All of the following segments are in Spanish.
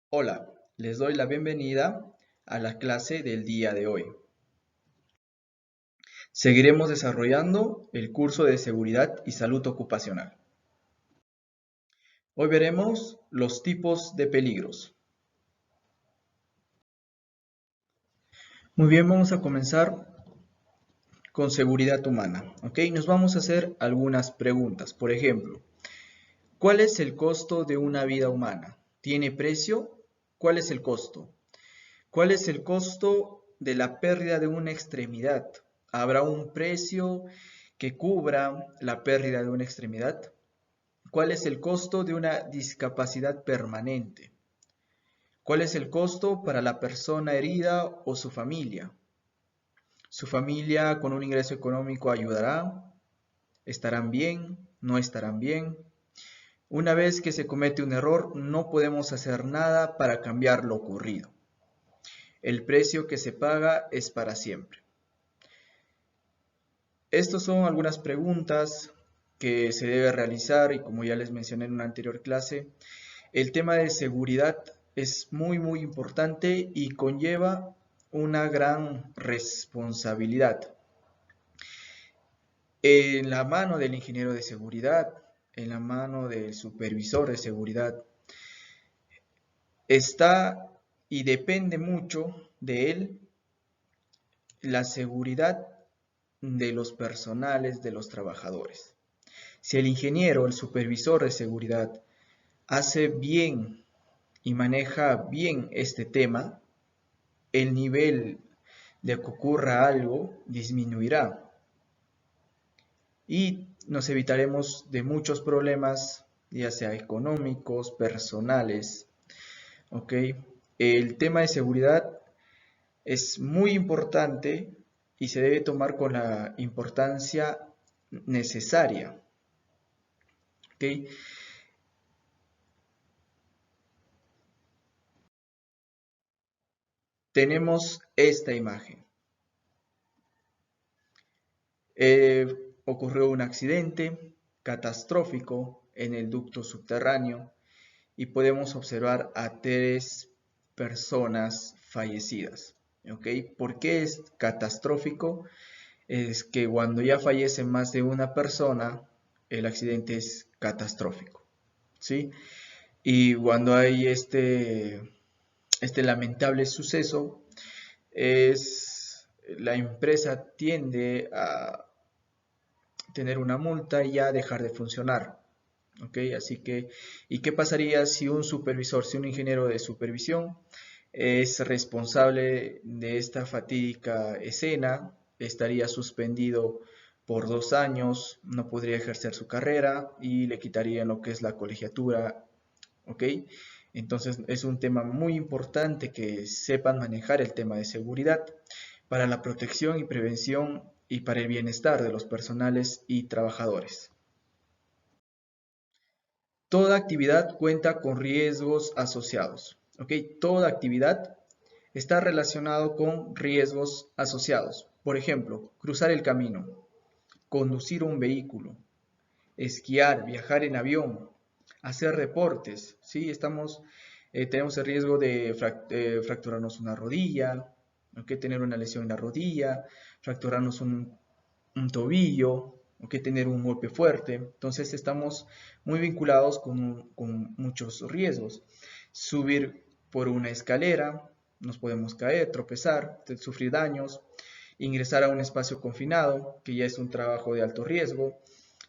Hola, les doy la bienvenida a la clase del día de hoy. Seguiremos desarrollando el curso de Seguridad y Salud Ocupacional. Hoy veremos los tipos de peligros. Muy bien, vamos a comenzar con seguridad humana. Nos vamos a hacer algunas preguntas. Por ejemplo, ¿cuál es el costo de una vida humana? ¿Tiene precio? ¿Cuál es el costo? ¿Cuál es el costo de la pérdida de una extremidad? ¿Habrá un precio que cubra la pérdida de una extremidad? ¿Cuál es el costo de una discapacidad permanente? ¿Cuál es el costo para la persona herida o su familia? ¿Su familia con un ingreso económico ayudará? ¿Estarán bien? ¿No estarán bien? Una vez que se comete un error, no podemos hacer nada para cambiar lo ocurrido. El precio que se paga es para siempre. Estas son algunas preguntas que se debe realizar y como ya les mencioné en una anterior clase, el tema de seguridad es muy importante y conlleva una gran responsabilidad. En la mano del ingeniero de seguridad, en la mano del supervisor de seguridad, está y depende mucho de él la seguridad de los personales, de los trabajadores. Si el ingeniero, el supervisor de seguridad, hace bien y maneja bien este tema, el nivel de que ocurra algo disminuirá y nos evitaremos de muchos problemas, ya sea económicos, personales. ¿Ok? El tema de seguridad es muy importante y se debe tomar con la importancia necesaria. ¿Ok? Tenemos esta imagen. Ocurrió un accidente catastrófico en el ducto subterráneo y podemos observar a 3 personas fallecidas. ¿Ok? ¿Por qué es catastrófico? Es que cuando ya fallece más de una persona, el accidente es catastrófico. ¿Sí? Y cuando hay este lamentable suceso, la empresa tiende a tener una multa y ya dejar de funcionar. ¿Ok? Así que, ¿y qué pasaría si un supervisor, si un ingeniero de supervisión es responsable de esta fatídica escena? Estaría suspendido por 2 años, no podría ejercer su carrera y le quitarían lo que es la colegiatura. ¿Ok? Entonces es un tema muy importante que sepan manejar el tema de seguridad para la protección y prevención y para el bienestar de los personales y trabajadores. Toda actividad cuenta con riesgos asociados. ¿Ok? Toda actividad está relacionado con riesgos asociados. Por ejemplo, cruzar el camino, conducir un vehículo, esquiar, viajar en avión, hacer deportes. ¿Sí? Tenemos el riesgo de fracturarnos una rodilla, ¿ok? Tener una lesión en la rodilla, fracturarnos un tobillo, o que tener un golpe fuerte. Entonces estamos muy vinculados con muchos riesgos. Subir por una escalera, nos podemos caer, tropezar, sufrir daños, ingresar a un espacio confinado, que ya es un trabajo de alto riesgo,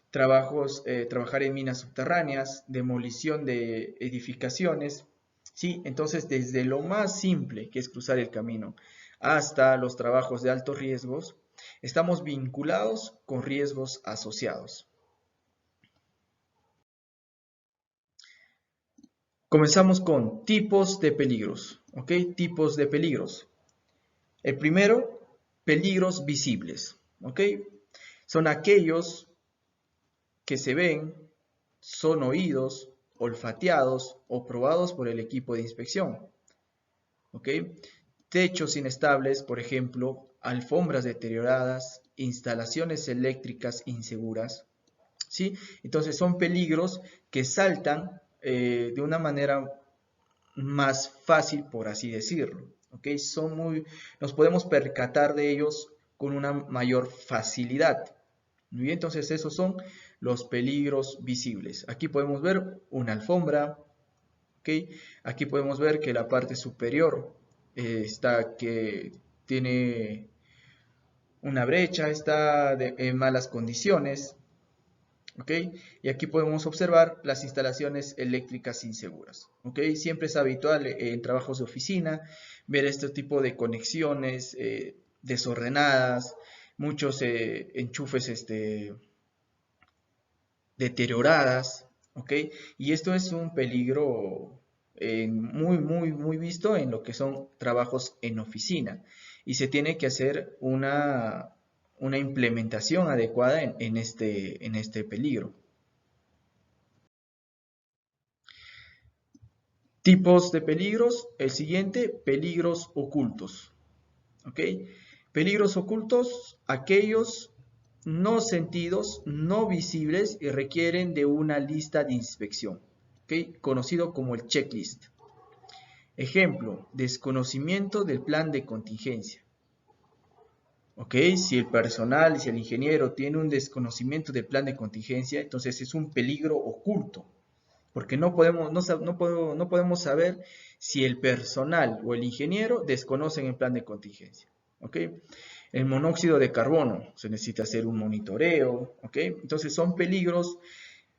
trabajar en minas subterráneas, demolición de edificaciones. ¿Sí? Entonces, desde lo más simple, que es cruzar el camino, hasta los trabajos de altos riesgos, estamos vinculados con riesgos asociados. Comenzamos con tipos de peligros. ¿Ok? Tipos de peligros. El primero, peligros visibles. ¿Ok? Son aquellos que se ven, son oídos, olfateados o probados por el equipo de inspección. ¿Ok? Techos inestables, por ejemplo, alfombras deterioradas, instalaciones eléctricas inseguras. ¿Sí? Entonces son peligros que saltan de una manera más fácil, por así decirlo. ¿Ok? Nos podemos percatar de ellos con una mayor facilidad. Muy bien, entonces esos son los peligros visibles. Aquí podemos ver una alfombra. ¿Ok? Aquí podemos ver que la parte superior está que tiene una brecha, está en malas condiciones. ¿Ok? Y aquí podemos observar las instalaciones eléctricas inseguras. ¿Ok? Siempre es habitual en trabajos de oficina ver este tipo de conexiones desordenadas, muchos enchufes deterioradas. ¿Ok? Y esto es un peligro muy visto en lo que son trabajos en oficina. Y se tiene que hacer una implementación adecuada en este peligro. Tipos de peligros. El siguiente, peligros ocultos. ¿Ok? Peligros ocultos, aquellos no sentidos, no visibles y requieren de una lista de inspección. ¿Ok? Conocido como el checklist. Ejemplo, desconocimiento del plan de contingencia. ¿Ok? Si el personal, si el ingeniero tiene un desconocimiento del plan de contingencia, entonces es un peligro oculto. Porque no podemos saber si el personal o el ingeniero desconocen el plan de contingencia. ¿Ok? El monóxido de carbono, se necesita hacer un monitoreo. ¿Ok? Entonces son peligros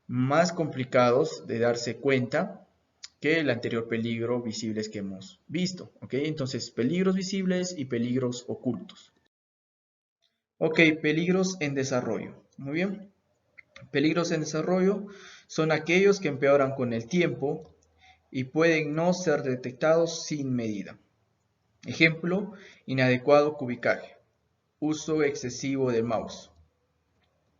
más complicados de darse cuenta que el anterior peligro visibles que hemos visto. ¿Ok? Entonces peligros visibles y peligros ocultos. Ok, peligros en desarrollo. Muy bien. Peligros en desarrollo son aquellos que empeoran con el tiempo y pueden no ser detectados sin medida. Ejemplo, inadecuado cubicaje, uso excesivo del mouse.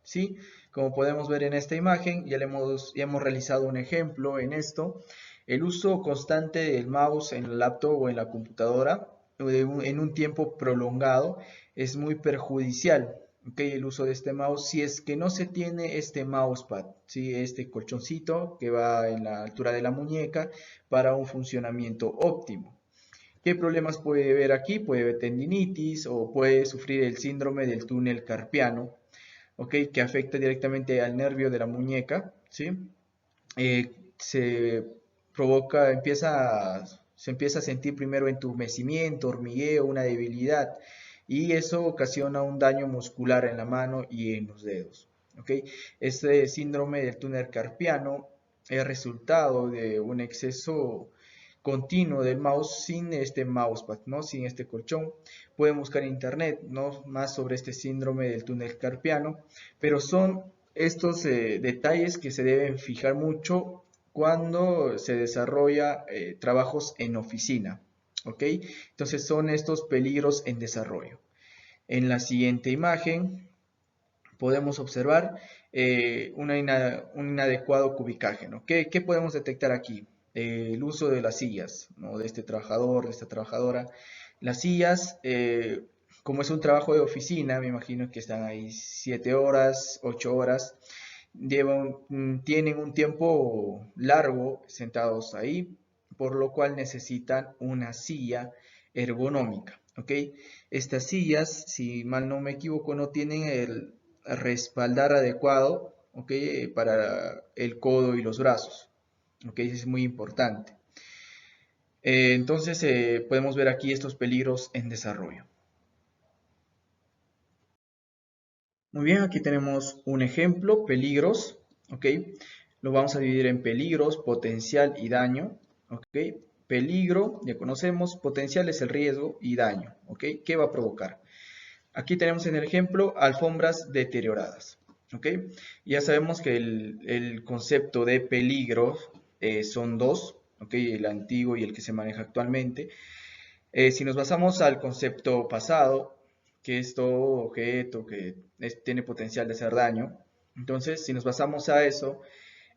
¿Sí? Como podemos ver en esta imagen, ya hemos realizado un ejemplo en esto. El uso constante del mouse en el laptop o en la computadora en un tiempo prolongado es muy perjudicial. ¿Okay? El uso de este mouse, si es que no se tiene este mousepad, ¿sí? Este colchoncito que va en la altura de la muñeca para un funcionamiento óptimo. ¿Qué problemas puede haber aquí? Puede haber tendinitis o puede sufrir el síndrome del túnel carpiano, ¿ok? Que afecta directamente al nervio de la muñeca, ¿sí? Se provoca, se empieza a sentir primero entumecimiento, hormigueo, una debilidad, y eso ocasiona un daño muscular en la mano y en los dedos, ¿ok? Este síndrome del túnel carpiano es resultado de un exceso continuo del mouse sin este mousepad, ¿no? Sin este colchón. Pueden buscar en internet, ¿no? Más sobre este síndrome del túnel carpiano, pero son estos detalles que se deben fijar mucho cuando se desarrolla trabajos en oficina, ¿ok? Entonces son estos peligros en desarrollo. En la siguiente imagen podemos observar un inadecuado cubicaje, ¿no? ¿Qué podemos detectar aquí? El uso de las sillas, ¿no? De este trabajador, de esta trabajadora. Las sillas, como es un trabajo de oficina, me imagino que están ahí 7 horas, 8 horas, tienen un tiempo largo sentados ahí, por lo cual necesitan una silla ergonómica, ¿ok? Estas sillas, si mal no me equivoco, no tienen el respaldar adecuado, ¿ok? Para el codo y los brazos, ¿ok? Eso es muy importante. Entonces podemos ver aquí estos peligros en desarrollo. Muy bien, aquí tenemos un ejemplo, peligros, ¿ok? Lo vamos a dividir en peligros, potencial y daño, ¿ok? Peligro, ya conocemos, potencial es el riesgo y daño, ¿ok? ¿Qué va a provocar? Aquí tenemos en el ejemplo alfombras deterioradas, ¿ok? Ya sabemos que el concepto de peligro son dos, ¿ok? El antiguo y el que se maneja actualmente. Si nos basamos al concepto pasado, que es todo objeto que tiene potencial de hacer daño, entonces si nos basamos a eso,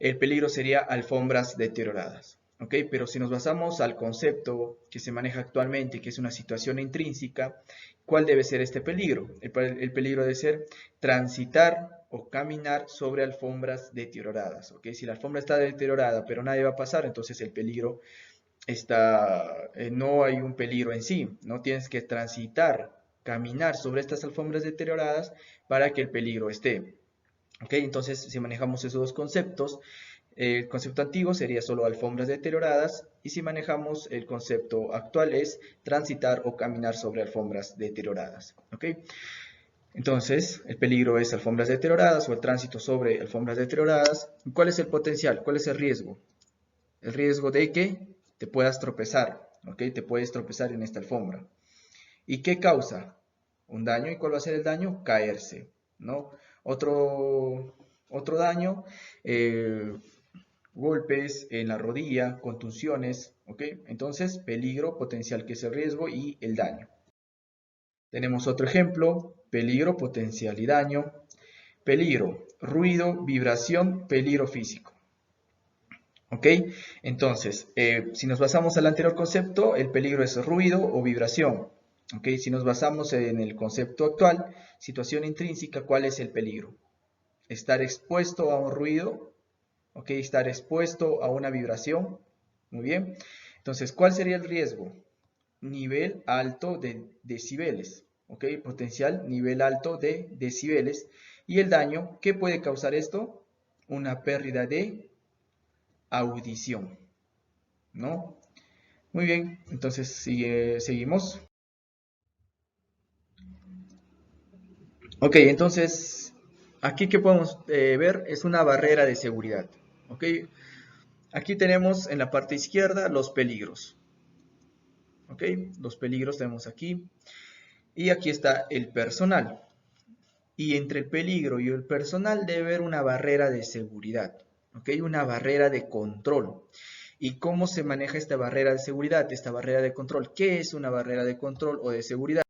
el peligro sería alfombras deterioradas. ¿Ok? Pero si nos basamos al concepto que se maneja actualmente, que es una situación intrínseca, ¿cuál debe ser este peligro? El peligro debe ser transitar o caminar sobre alfombras deterioradas. ¿Ok? Si la alfombra está deteriorada pero nadie va a pasar, entonces el peligro no hay un peligro en sí, no tienes que transitar, caminar sobre estas alfombras deterioradas para que el peligro esté. ¿Ok? Entonces, si manejamos esos dos conceptos, el concepto antiguo sería solo alfombras deterioradas y si manejamos el concepto actual es transitar o caminar sobre alfombras deterioradas. ¿Ok? Entonces, el peligro es alfombras deterioradas o el tránsito sobre alfombras deterioradas. ¿Cuál es el potencial? ¿Cuál es el riesgo? El riesgo de que te puedas tropezar, ¿ok? Te puedes tropezar en esta alfombra. ¿Y qué causa? Un daño. ¿Y cuál va a ser el daño? Caerse, ¿no? Otro daño, golpes en la rodilla, contusiones, ¿ok? Entonces, peligro, potencial, que es el riesgo, y el daño. Tenemos otro ejemplo, peligro, potencial y daño. Peligro, ruido, vibración, peligro físico. ¿Ok? Entonces, si nos basamos al anterior concepto, el peligro es ruido o vibración. ¿Ok? Si nos basamos en el concepto actual, situación intrínseca, ¿cuál es el peligro? Estar expuesto a un ruido, ¿ok? Estar expuesto a una vibración. Muy bien. Entonces, ¿cuál sería el riesgo? Nivel alto de decibeles. ¿Ok? Potencial nivel alto de decibeles. Y el daño, ¿qué puede causar esto? Una pérdida de audición, ¿no? Muy bien, entonces seguimos. Ok, entonces aquí que podemos ver es una barrera de seguridad. Ok, aquí tenemos en la parte izquierda los peligros. Ok, los peligros tenemos aquí. Y aquí está el personal. Y entre el peligro y el personal debe haber una barrera de seguridad. Ok, una barrera de control. ¿Y cómo se maneja esta barrera de seguridad, esta barrera de control? ¿Qué es una barrera de control o de seguridad?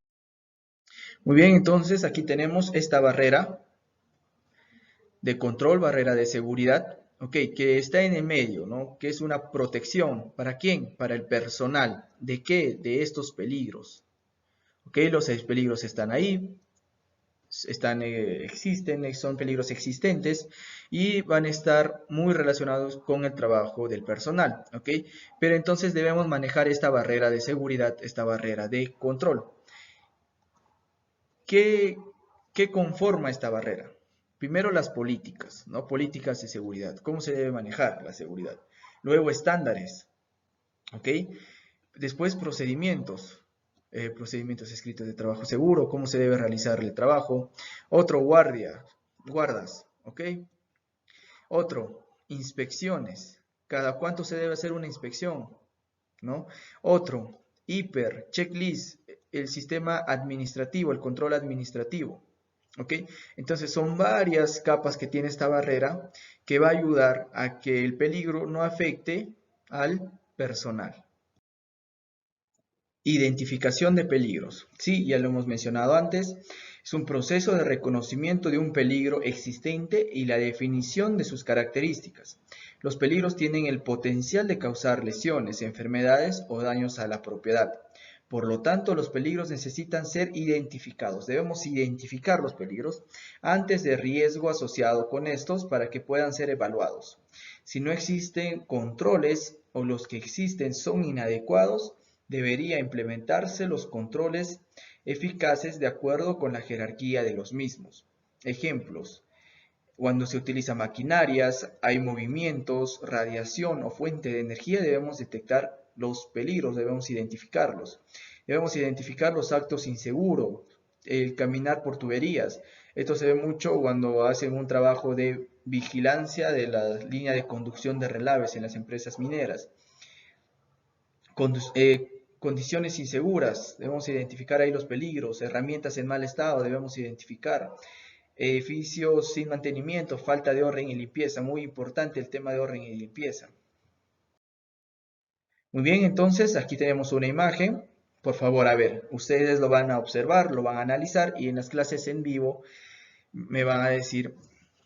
Muy bien, entonces aquí tenemos esta barrera de control, barrera de seguridad, ok, que está en el medio, ¿no? Que es una protección. ¿Para quién? Para el personal. ¿De qué? De estos peligros. Ok, los seis peligros están ahí, existen, son peligros existentes y van a estar muy relacionados con el trabajo del personal, ¿ok? Pero entonces debemos manejar esta barrera de seguridad, esta barrera de control. ¿Qué, qué conforma esta barrera? Primero las políticas, ¿no? Políticas de seguridad. ¿Cómo se debe manejar la seguridad? Luego estándares, ¿ok? Después procedimientos. Procedimientos escritos de trabajo seguro, cómo se debe realizar el trabajo. Otro, guardas, ¿ok? Otro, inspecciones. ¿Cada cuánto se debe hacer una inspección? ¿No? Otro, hiper, checklist, el sistema administrativo, el control administrativo. ¿Ok? Entonces son varias capas que tiene esta barrera que va a ayudar a que el peligro no afecte al personal. Identificación de peligros. Sí, ya lo hemos mencionado antes. Es un proceso de reconocimiento de un peligro existente y la definición de sus características. Los peligros tienen el potencial de causar lesiones, enfermedades o daños a la propiedad. Por lo tanto, los peligros necesitan ser identificados. Debemos identificar los peligros antes de riesgo asociado con estos para que puedan ser evaluados. Si no existen controles o los que existen son inadecuados, debería implementarse los controles eficaces de acuerdo con la jerarquía de los mismos. Ejemplos: cuando se utiliza maquinarias, hay movimientos, radiación o fuente de energía, debemos detectar los peligros, debemos identificarlos. Debemos identificar los actos inseguros, el caminar por tuberías. Esto se ve mucho cuando hacen un trabajo de vigilancia de la línea de conducción de relaves en las empresas mineras. Condiciones inseguras, debemos identificar ahí los peligros. Herramientas en mal estado, debemos identificar. Edificios sin mantenimiento, falta de orden y limpieza, muy importante el tema de orden y limpieza. Muy bien, entonces aquí tenemos una imagen. Por favor, a ver, ustedes lo van a observar, lo van a analizar y en las clases en vivo me van a decir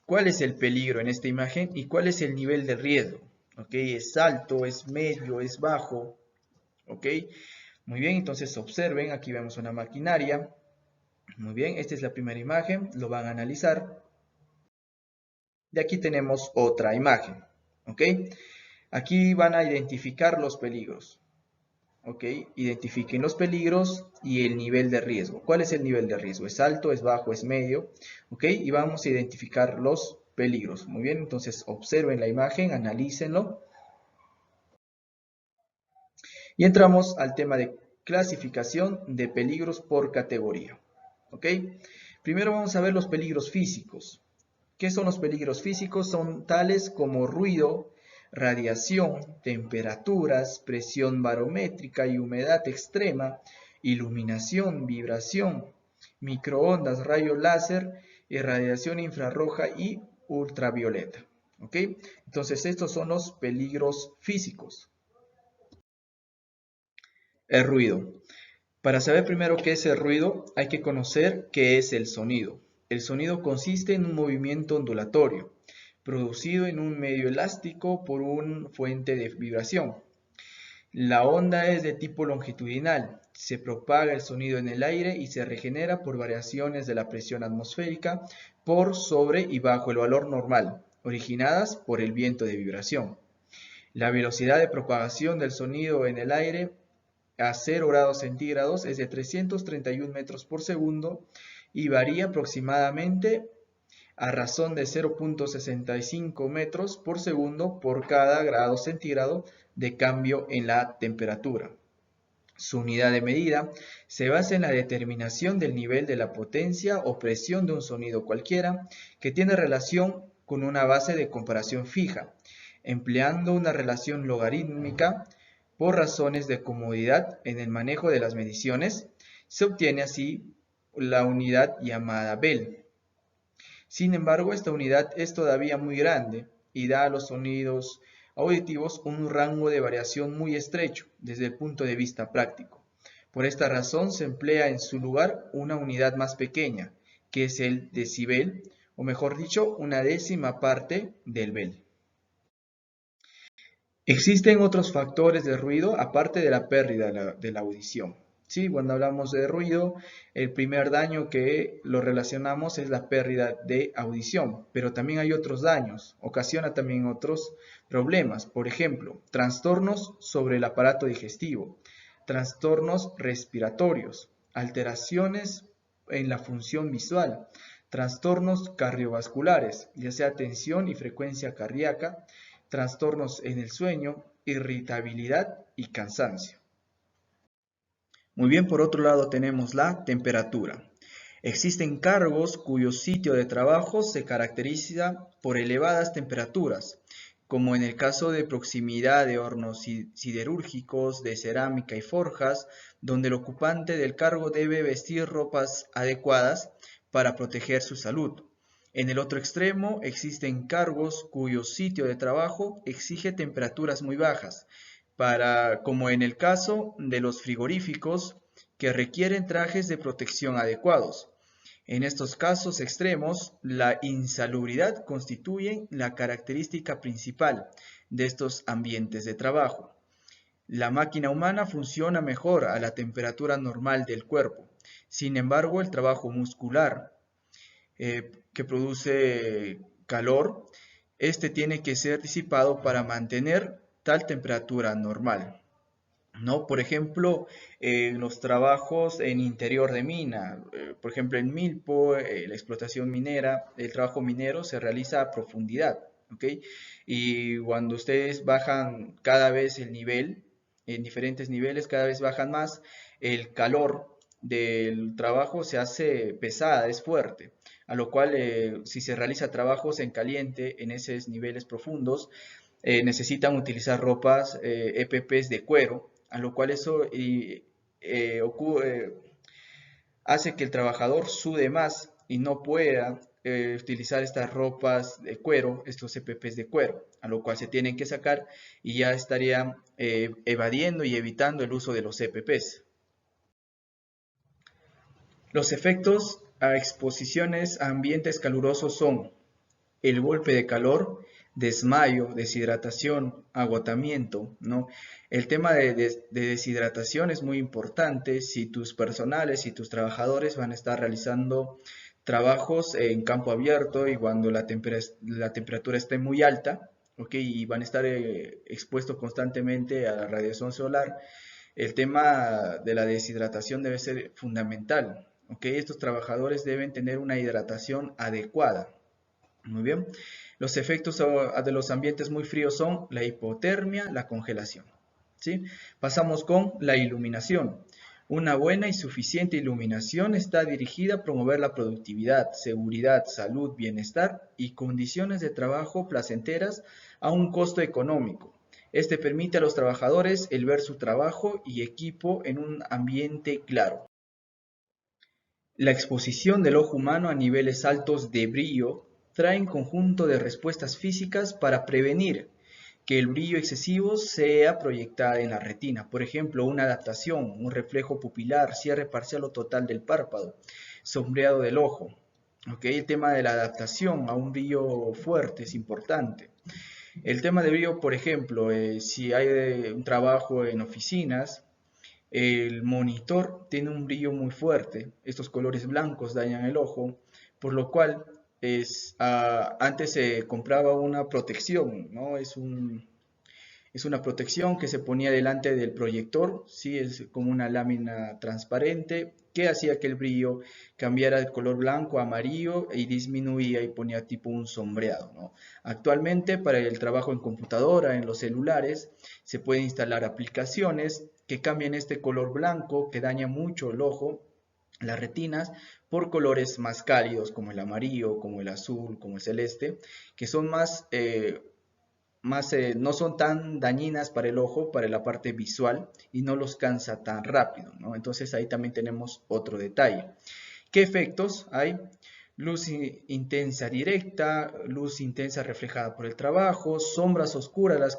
cuál es el peligro en esta imagen y cuál es el nivel de riesgo. ¿Ok? ¿Es alto, es medio, es bajo? ¿Ok? Muy bien, entonces observen, aquí vemos una maquinaria. Muy bien, esta es la primera imagen, lo van a analizar. Y aquí tenemos otra imagen, ¿ok? Aquí van a identificar los peligros. ¿Ok? Identifiquen los peligros y el nivel de riesgo. ¿Cuál es el nivel de riesgo? ¿Es alto, es bajo, es medio? ¿Ok? Y vamos a identificar los peligros. Muy bien, entonces observen la imagen, analícenlo. Y entramos al tema de clasificación de peligros por categoría. ¿Ok? Primero vamos a ver los peligros físicos. ¿Qué son los peligros físicos? Son tales como ruido, radiación, temperaturas, presión barométrica y humedad extrema, iluminación, vibración, microondas, rayos láser, radiación infrarroja y ultravioleta. ¿Ok? Entonces estos son los peligros físicos. El ruido. Para saber primero qué es el ruido, hay que conocer qué es el sonido. El sonido consiste en un movimiento ondulatorio, producido en un medio elástico por una fuente de vibración. La onda es de tipo longitudinal. Se propaga el sonido en el aire y se regenera por variaciones de la presión atmosférica por sobre y bajo el valor normal, originadas por el viento de vibración. La velocidad de propagación del sonido en el aire a 0 grados centígrados es de 331 metros por segundo y varía aproximadamente a razón de 0.65 metros por segundo por cada grado centígrado de cambio en la temperatura. Su unidad de medida se basa en la determinación del nivel de la potencia o presión de un sonido cualquiera que tiene relación con una base de comparación fija, empleando una relación logarítmica. Por razones de comodidad en el manejo de las mediciones, se obtiene así la unidad llamada Bell. Sin embargo, esta unidad es todavía muy grande y da a los sonidos auditivos un rango de variación muy estrecho desde el punto de vista práctico. Por esta razón se emplea en su lugar una unidad más pequeña, que es el decibel, o mejor dicho, una décima parte del Bell. Existen otros factores de ruido aparte de la pérdida de la audición. ¿Sí? Cuando hablamos de ruido, el primer daño que lo relacionamos es la pérdida de audición, pero también hay otros daños, ocasiona también otros problemas. Por ejemplo, trastornos sobre el aparato digestivo, trastornos respiratorios, alteraciones en la función visual, trastornos cardiovasculares, ya sea tensión y frecuencia cardíaca, trastornos en el sueño, irritabilidad y cansancio. Muy bien, por otro lado tenemos la temperatura. Existen cargos cuyo sitio de trabajo se caracteriza por elevadas temperaturas, como en el caso de proximidad de hornos siderúrgicos, de cerámica y forjas, donde el ocupante del cargo debe vestir ropas adecuadas para proteger su salud. En el otro extremo existen cargos cuyo sitio de trabajo exige temperaturas muy bajas, como en el caso de los frigoríficos, que requieren trajes de protección adecuados. En estos casos extremos, la insalubridad constituye la característica principal de estos ambientes de trabajo. La máquina humana funciona mejor a la temperatura normal del cuerpo. Sin embargo, el trabajo muscular que produce calor, este tiene que ser disipado para mantener tal temperatura normal. ¿No? Por ejemplo, los trabajos en interior de mina, por ejemplo en milpo, la explotación minera, el trabajo minero se realiza a profundidad, ¿ok? Y cuando ustedes bajan cada vez el nivel, en diferentes niveles, cada vez bajan más, el calor del trabajo se hace pesada, es fuerte, a lo cual si se realiza trabajos en caliente en esos niveles profundos, necesitan utilizar ropas EPPs de cuero, a lo cual eso hace que el trabajador sude más y no pueda utilizar estas ropas de cuero, estos EPPs de cuero, a lo cual se tienen que sacar y ya estarían evadiendo y evitando el uso de los EPPs. Los efectos a exposiciones a ambientes calurosos son el golpe de calor, desmayo, deshidratación, agotamiento, ¿no? El tema de deshidratación es muy importante si tus personales y tus trabajadores van a estar realizando trabajos en campo abierto y cuando la temperatura esté muy alta, ¿ok? Y van a estar expuestos constantemente a la radiación solar. El tema de la deshidratación debe ser fundamental, ¿ok? Estos trabajadores deben tener una hidratación adecuada. Muy bien. Los efectos de los ambientes muy fríos son la hipotermia, la congelación. ¿Sí? Pasamos con la iluminación. Una buena y suficiente iluminación está dirigida a promover la productividad, seguridad, salud, bienestar y condiciones de trabajo placenteras a un costo económico. Este permite a los trabajadores el ver su trabajo y equipo en un ambiente claro. La exposición del ojo humano a niveles altos de brillo trae un conjunto de respuestas físicas para prevenir que el brillo excesivo sea proyectado en la retina. Por ejemplo, una adaptación, un reflejo pupilar, cierre parcial o total del párpado, sombreado del ojo. ¿Okay? El tema de la adaptación a un brillo fuerte es importante. El tema de brillo, por ejemplo, si hay un trabajo en oficinas, el monitor tiene un brillo muy fuerte. Estos colores blancos dañan el ojo, por lo cual antes se compraba una protección, ¿no? Es una protección que se ponía delante del proyector, ¿sí? Es como una lámina transparente que hacía que el brillo cambiara de color blanco a amarillo y disminuía y ponía tipo un sombreado, ¿no? Actualmente para el trabajo en computadora, en los celulares, se puede instalar aplicaciones que cambian este color blanco que daña mucho el ojo, las retinas, por colores más cálidos como el amarillo, como el azul, como el celeste, que son no son tan dañinas para el ojo, para la parte visual, y no los cansa tan rápido, ¿no? Entonces ahí también tenemos otro detalle. ¿Qué efectos hay? Luz intensa directa, luz intensa reflejada por el trabajo, sombras oscuras las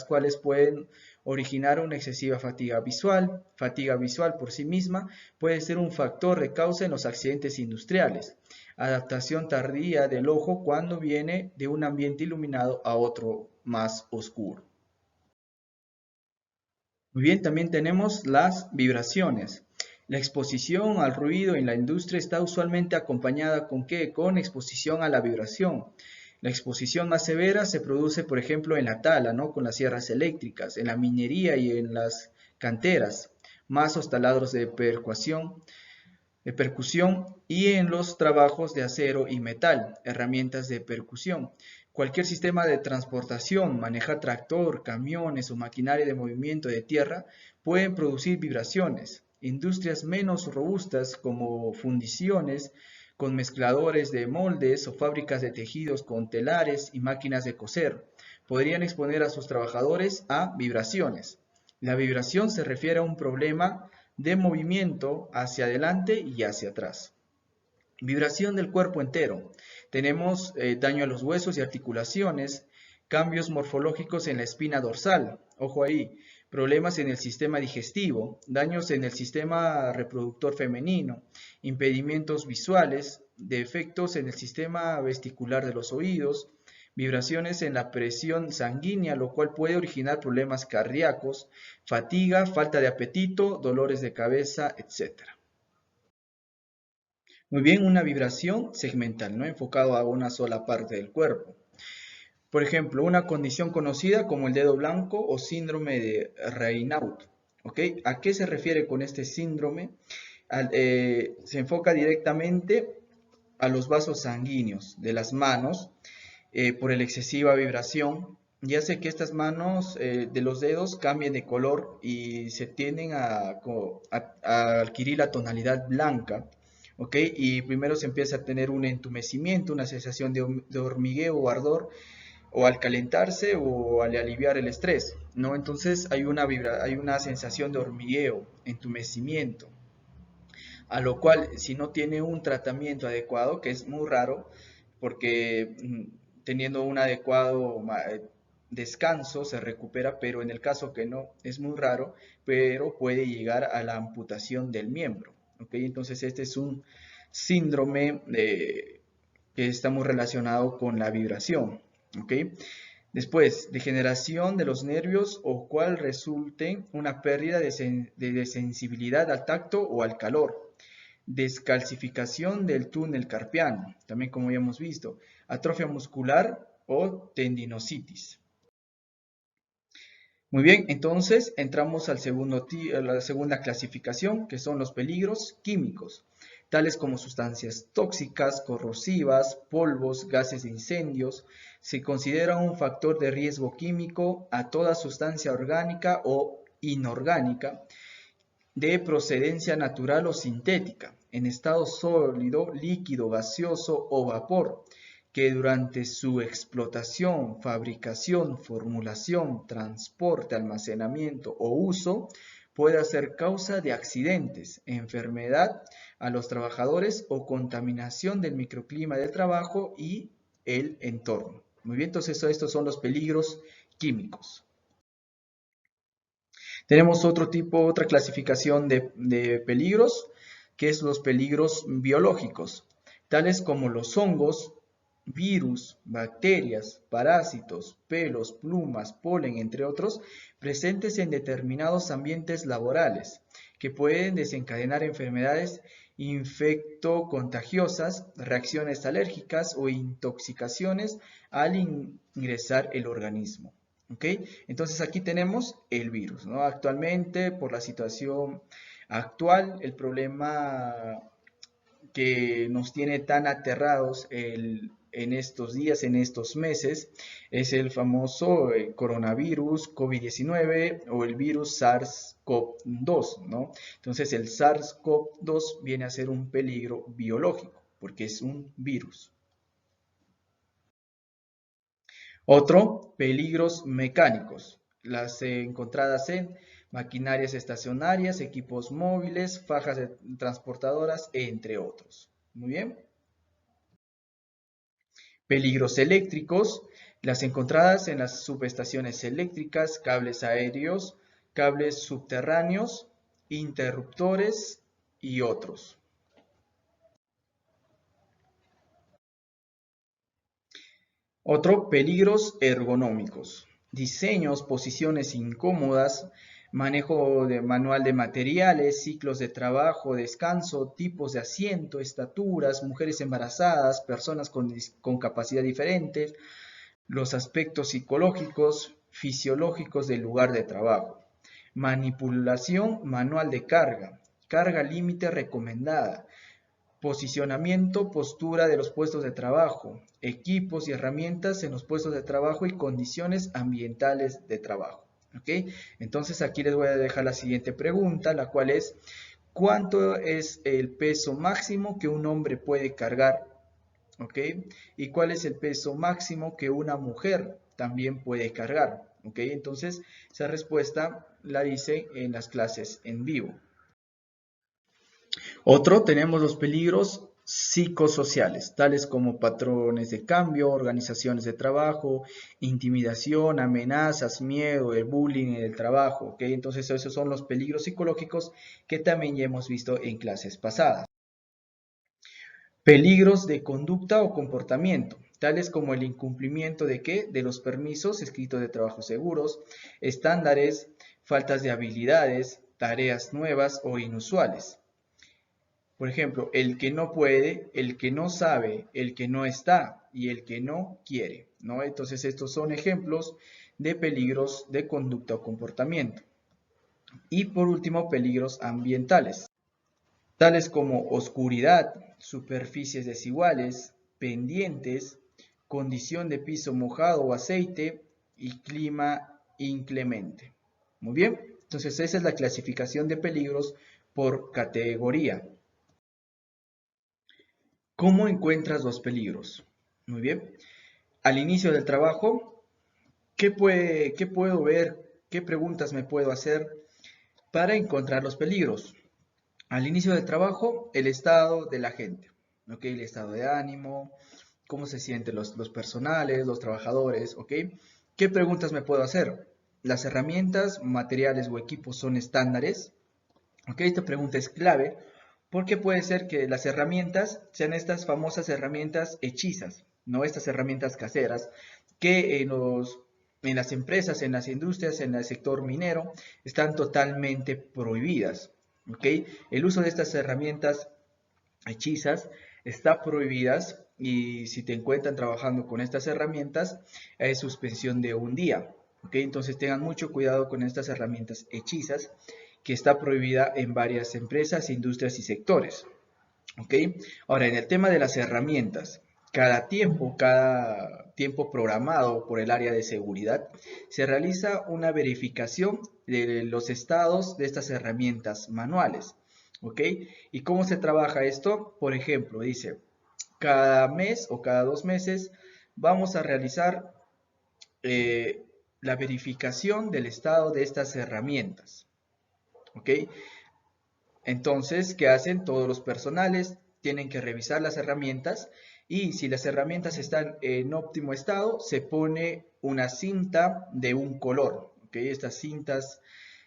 cuales pueden originar una excesiva fatiga visual. Fatiga visual por sí misma puede ser un factor de causa en los accidentes industriales. Adaptación tardía del ojo cuando viene de un ambiente iluminado a otro más oscuro. Muy bien, también tenemos las vibraciones. La exposición al ruido en la industria está usualmente acompañada ¿con qué? Con exposición a la vibración. La exposición más severa se produce, por ejemplo, en la tala, ¿no? Con las sierras eléctricas, en la minería y en las canteras, mazos taladros de percusión y en los trabajos de acero y metal, herramientas de percusión. Cualquier sistema de transportación, maneja tractor, camiones o maquinaria de movimiento de tierra, pueden producir vibraciones. Industrias menos robustas como fundiciones con mezcladores de moldes o fábricas de tejidos con telares y máquinas de coser podrían exponer a sus trabajadores a vibraciones. La vibración se refiere a un problema de movimiento hacia adelante y hacia atrás. Vibración del cuerpo entero. Tenemos daño a los huesos y articulaciones, cambios morfológicos en la espina dorsal, ojo ahí, problemas en el sistema digestivo, daños en el sistema reproductor femenino, impedimentos visuales, defectos en el sistema vestibular de los oídos, vibraciones en la presión sanguínea, lo cual puede originar problemas cardíacos, fatiga, falta de apetito, dolores de cabeza, etc. Muy bien, una vibración segmental, ¿no? Enfocado a una sola parte del cuerpo. Por ejemplo, una condición conocida como el dedo blanco o síndrome de Raynaud. ¿Ok? ¿A qué se refiere con este síndrome? Se enfoca directamente a los vasos sanguíneos de las manos por la excesiva vibración y hace que estas manos de los dedos cambien de color y se tienden a adquirir la tonalidad blanca. ¿Ok? Y primero se empieza a tener un entumecimiento, una sensación de hormigueo o ardor, o al calentarse o al aliviar el estrés, ¿no? Entonces hay una sensación de hormigueo, entumecimiento, a lo cual si no tiene un tratamiento adecuado, que es muy raro, porque teniendo un adecuado descanso se recupera, pero en el caso que no, es muy raro, pero puede llegar a la amputación del miembro. ¿Ok? Entonces este es un síndrome que está muy relacionado con la vibración. ¿Ok? Después, degeneración de los nervios o cual resulte una pérdida de sensibilidad al tacto o al calor. Descalcificación del túnel carpiano, también como ya hemos visto. Atrofia muscular o tendinositis. Muy bien, entonces entramos a la segunda clasificación, que son los peligros químicos, tales como sustancias tóxicas, corrosivas, polvos, gases de incendios. Se considera un factor de riesgo químico a toda sustancia orgánica o inorgánica de procedencia natural o sintética, en estado sólido, líquido, gaseoso o vapor, que durante su explotación, fabricación, formulación, transporte, almacenamiento o uso puede ser causa de accidentes, enfermedad a los trabajadores o contaminación del microclima del trabajo y el entorno. Muy bien, entonces estos son los peligros químicos. Tenemos otra clasificación de peligros, que es los peligros biológicos, tales como los hongos, virus, bacterias, parásitos, pelos, plumas, polen, entre otros, presentes en determinados ambientes laborales, que pueden desencadenar enfermedades infectocontagiosas, reacciones alérgicas o intoxicaciones al ingresar el organismo. ¿Ok? Entonces aquí tenemos el virus, ¿no? Actualmente, por la situación actual, el problema que nos tiene tan aterrados en estos días, en estos meses, es el famoso coronavirus COVID-19 o el virus SARS-CoV-2, ¿no? Entonces el SARS-CoV-2 viene a ser un peligro biológico, porque es un virus. Otro, peligros mecánicos, las encontradas en maquinarias estacionarias, equipos móviles, fajas transportadoras, entre otros. Muy bien. Peligros eléctricos, las encontradas en las subestaciones eléctricas, cables aéreos, cables subterráneos, interruptores y otros. Otro, peligros ergonómicos. Diseños, posiciones incómodas, manejo manual de materiales, ciclos de trabajo, descanso, tipos de asiento, estaturas, mujeres embarazadas, personas con capacidad diferentes, los aspectos psicológicos, fisiológicos del lugar de trabajo. Manipulación manual de carga, carga límite recomendada, posicionamiento, postura de los puestos de trabajo, equipos y herramientas en los puestos de trabajo y condiciones ambientales de trabajo. ¿Ok? Entonces aquí les voy a dejar la siguiente pregunta, la cual es, ¿cuánto es el peso máximo que un hombre puede cargar? ¿Ok? ¿Y cuál es el peso máximo que una mujer también puede cargar? ¿Ok? Entonces esa respuesta la dice en las clases en vivo. Otro, tenemos los peligros psicosociales, tales como patrones de cambio, organizaciones de trabajo, intimidación, amenazas, miedo, el bullying en el trabajo. ¿Ok? Entonces esos son los peligros psicológicos que también ya hemos visto en clases pasadas. Peligros de conducta o comportamiento, tales como el incumplimiento de ¿qué? De los permisos escritos de trabajo seguros, estándares, faltas de habilidades, tareas nuevas o inusuales. Por ejemplo, el que no puede, el que no sabe, el que no está y el que no quiere, ¿no? Entonces estos son ejemplos de peligros de conducta o comportamiento. Y por último, peligros ambientales, tales como oscuridad, superficies desiguales, pendientes, condición de piso mojado o aceite y clima inclemente. Muy bien, entonces esa es la clasificación de peligros por categoría. ¿Cómo encuentras los peligros? Muy bien. Al inicio del trabajo, ¿qué puedo ver? ¿Qué preguntas me puedo hacer para encontrar los peligros? Al inicio del trabajo, el estado de la gente, ¿ok? El estado de ánimo, cómo se sienten los personales, los trabajadores, ¿ok? ¿Qué preguntas me puedo hacer? ¿Las herramientas, materiales o equipos son estándares? ¿Ok? Esta pregunta es clave porque puede ser que las herramientas sean estas famosas herramientas hechizas, ¿no? Estas herramientas caseras que en las empresas, en las industrias, en el sector minero, están totalmente prohibidas. ¿Ok? El uso de estas herramientas hechizas está prohibidas y si te encuentran trabajando con estas herramientas, es suspensión de un día. ¿Ok? Entonces tengan mucho cuidado con estas herramientas hechizas, que está prohibida en varias empresas, industrias y sectores. ¿Ok? Ahora, en el tema de las herramientas, cada tiempo programado por el área de seguridad, se realiza una verificación de los estados de estas herramientas manuales. ¿Ok? ¿Y cómo se trabaja esto? Por ejemplo, dice, cada mes o cada 2 meses vamos a realizar eh, la verificación del estado de estas herramientas. ¿Ok? Entonces, ¿qué hacen? Todos los personales tienen que revisar las herramientas y si las herramientas están en óptimo estado, se pone una cinta de un color. ¿Ok? Estas cintas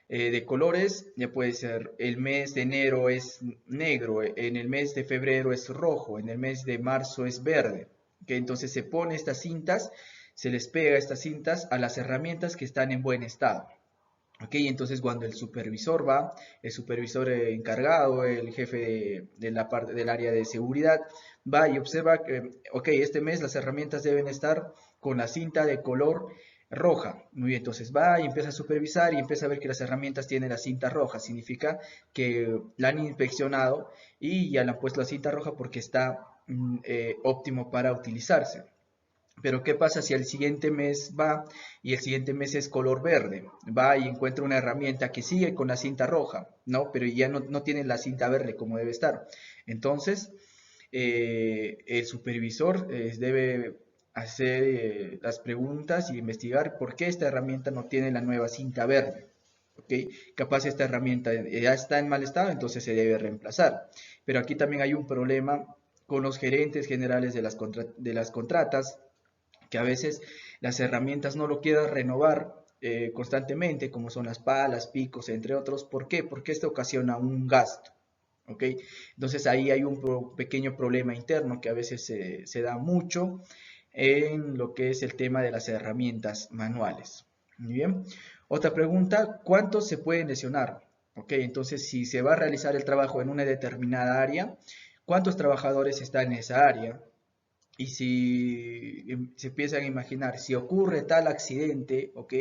de colores, ya puede ser el mes de enero es negro, en el mes de febrero es rojo, en el mes de marzo es verde. ¿Ok? Entonces se pone estas cintas, se les pega estas cintas a las herramientas que están en buen estado. Ok, entonces cuando el supervisor va, el supervisor encargado, el jefe de la parte del área de seguridad, va y observa que, ok, este mes las herramientas deben estar con la cinta de color roja. Muy bien, entonces va y empieza a supervisar y empieza a ver que las herramientas tienen la cinta roja. Significa que la han inspeccionado y ya le han puesto la cinta roja porque está óptimo para utilizarse. Pero ¿qué pasa si al siguiente mes va y el siguiente mes es color verde? Va y encuentra una herramienta que sigue con la cinta roja, ¿no? Pero ya no tiene la cinta verde como debe estar. Entonces, el supervisor debe hacer las preguntas y investigar por qué esta herramienta no tiene la nueva cinta verde. ¿Ok? Capaz esta herramienta ya está en mal estado, entonces se debe reemplazar. Pero aquí también hay un problema con los gerentes generales de las contratas, que a veces las herramientas no lo quieran renovar constantemente, como son las palas, picos, entre otros. ¿Por qué? Porque esto ocasiona un gasto. ¿Ok? Entonces ahí hay un pequeño problema interno que a veces se da mucho en lo que es el tema de las herramientas manuales. Muy bien. Otra pregunta, ¿cuántos se pueden lesionar? ¿Ok? Entonces, si se va a realizar el trabajo en una determinada área, ¿cuántos trabajadores están en esa área? Y si se empiezan a imaginar, si ocurre tal accidente, ¿ok?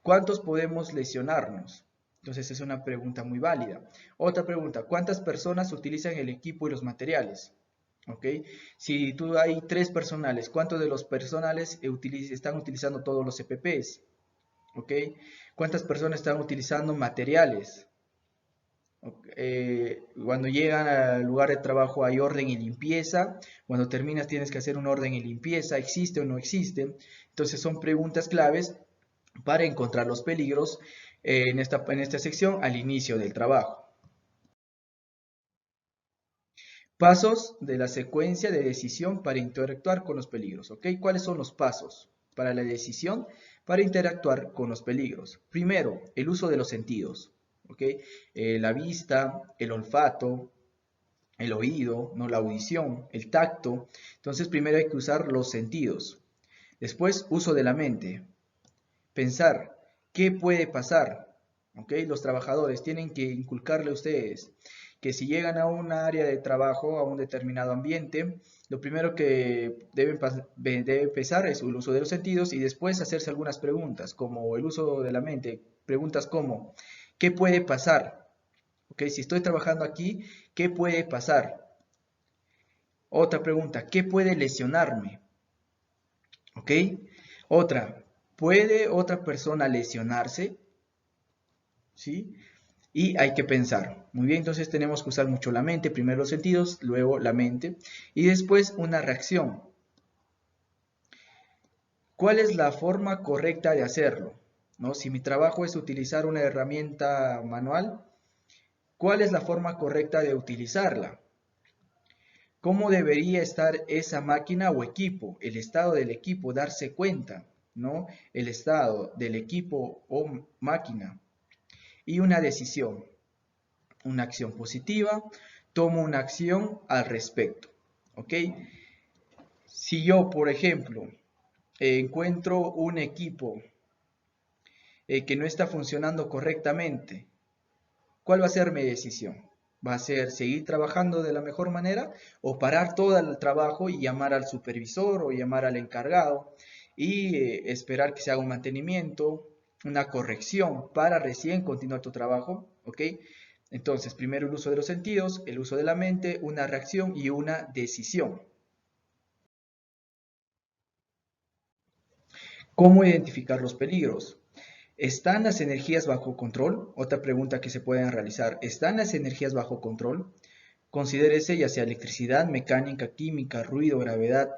¿Cuántos podemos lesionarnos? Entonces es una pregunta muy válida. Otra pregunta, ¿cuántas personas utilizan el equipo y los materiales? ¿Ok? Si tú hay 3 personales, ¿cuántos de los personales están utilizando todos los EPPs? ¿Ok? ¿Cuántas personas están utilizando materiales? Cuando llegan al lugar de trabajo hay orden y limpieza. Cuando terminas tienes que hacer un orden y limpieza. ¿Existe o no existe? Entonces son preguntas claves para encontrar los peligros en esta sección al inicio del trabajo. Pasos de la secuencia de decisión para interactuar con los peligros. ¿Ok? ¿Cuáles son los pasos para la decisión para interactuar con los peligros? Primero, el uso de los sentidos. ¿Ok? La vista, el olfato, el oído, ¿no? La audición, el tacto. Entonces primero hay que usar los sentidos. Después, uso de la mente. Pensar, ¿qué puede pasar? ¿Ok? Los trabajadores tienen que inculcarle a ustedes que si llegan a un área de trabajo, a un determinado ambiente, lo primero que deben pensar es el uso de los sentidos y después hacerse algunas preguntas, como el uso de la mente. Preguntas como, ¿qué puede pasar? ¿Ok? Si estoy trabajando aquí, ¿qué puede pasar? Otra pregunta, ¿qué puede lesionarme? ¿Ok? Otra, ¿puede otra persona lesionarse? ¿Sí? Y hay que pensar. Muy bien, entonces tenemos que usar mucho la mente, primero los sentidos, luego la mente y después una reacción. ¿Cuál es la forma correcta de hacerlo? ¿No? Si mi trabajo es utilizar una herramienta manual, ¿cuál es la forma correcta de utilizarla? ¿Cómo debería estar esa máquina o equipo? El estado del equipo, darse cuenta, ¿no? El estado del equipo o máquina. Y una decisión, una acción positiva, tomo una acción al respecto, ¿ok? Si yo, por ejemplo, encuentro un equipo que no está funcionando correctamente, ¿cuál va a ser mi decisión? va a ser seguir trabajando de la mejor manera o parar todo el trabajo y llamar al supervisor o llamar al encargado y esperar que se haga un mantenimiento, una corrección para recién continuar tu trabajo, ¿ok? Entonces, primero el uso de los sentidos, el uso de la mente, una reacción y una decisión. ¿Cómo identificar los peligros? ¿Están las energías bajo control? Otra pregunta que se pueden realizar. ¿Están las energías bajo control? Considérese ya sea electricidad, mecánica, química, ruido, gravedad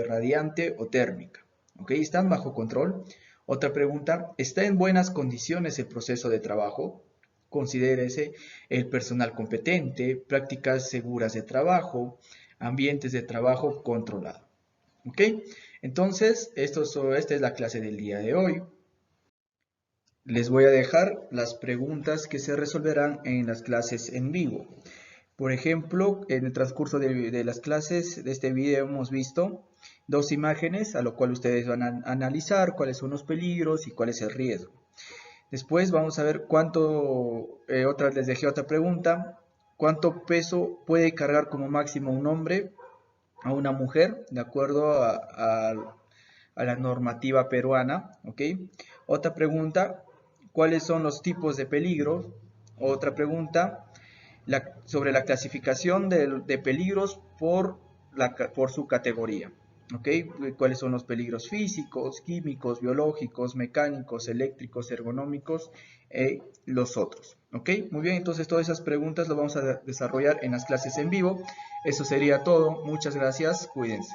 radiante o térmica. ¿Ok? ¿Están bajo control? Otra pregunta. ¿Está en buenas condiciones el proceso de trabajo? Considérese el personal competente, prácticas seguras de trabajo, ambientes de trabajo controlado. ¿Ok? Entonces, esta es la clase del día de hoy. Les voy a dejar las preguntas que se resolverán en las clases en vivo. Por ejemplo, en el transcurso de las clases de este video hemos visto dos imágenes, a lo cual ustedes van a analizar cuáles son los peligros y cuál es el riesgo. Después vamos a ver les dejé otra pregunta, cuánto peso puede cargar como máximo un hombre a una mujer, de acuerdo a la normativa peruana, ¿ok? Otra pregunta, ¿cuáles son los tipos de peligros? Otra pregunta, sobre la clasificación de peligros por su categoría, ¿ok? ¿Cuáles son los peligros físicos, químicos, biológicos, mecánicos, eléctricos, ergonómicos, los otros, ¿ok? Muy bien, entonces todas esas preguntas las vamos a desarrollar en las clases en vivo. Eso sería todo. Muchas gracias. Cuídense.